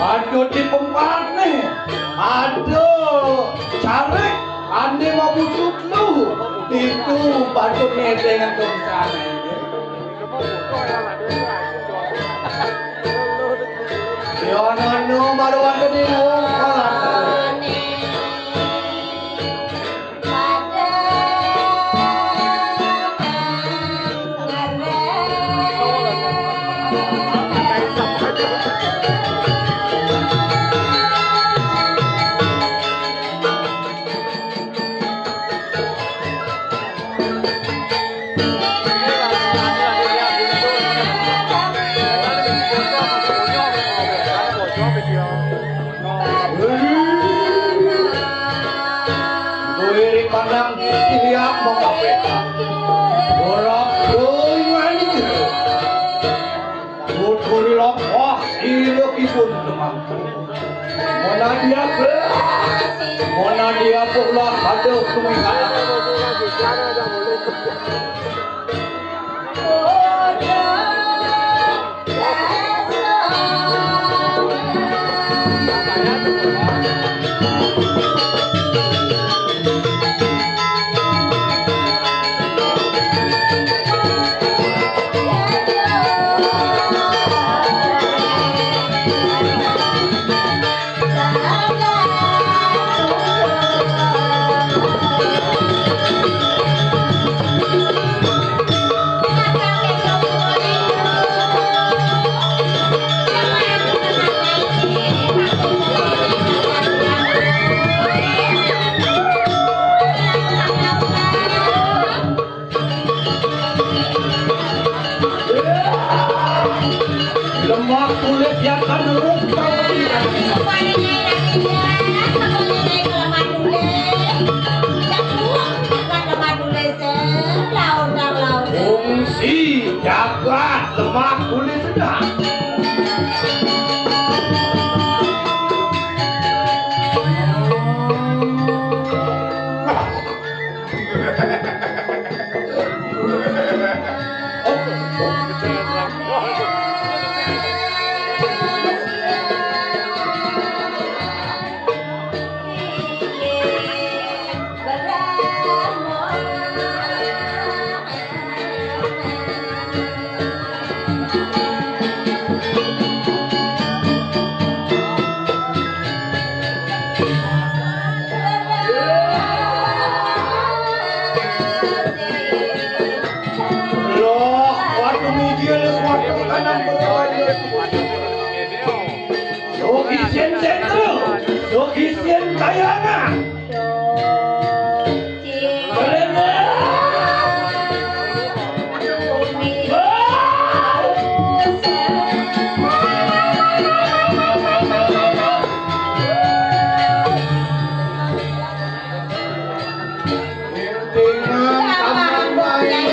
Aduh di pempat nih, aduh cari, ane mau butuh lu, itu patutnya dengan tulisan ini. Yo nonu baru ada di pandang lihat mau kafe borak doyan itu butuh wah itu kipun teman mana dia pula ada tumikan lemak kulit yang kan rumpah fungsi jagat lemak kulit sedang Intingan taman baik.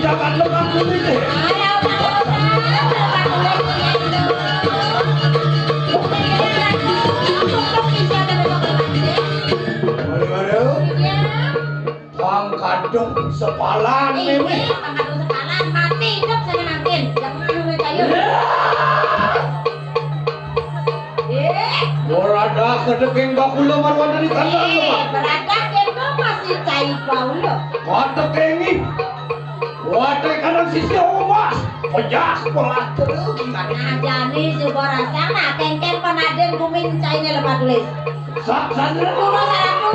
Jangan lepas dulu ini. Pangkadung sepalan ini. Pangkadung sepalan mati hidup saya makin. Jangan anu kayu. Berada kedekeng bakula marwan dari kandang lemah. Berada itu masih cair baula. Kadekengi. Wadah kanan sisi omas. Pejas pelas terus. Nah jani sebuah rasa nah kengken penaden kumin cairnya lepas tulis. Sak sadar. Kuno salahku.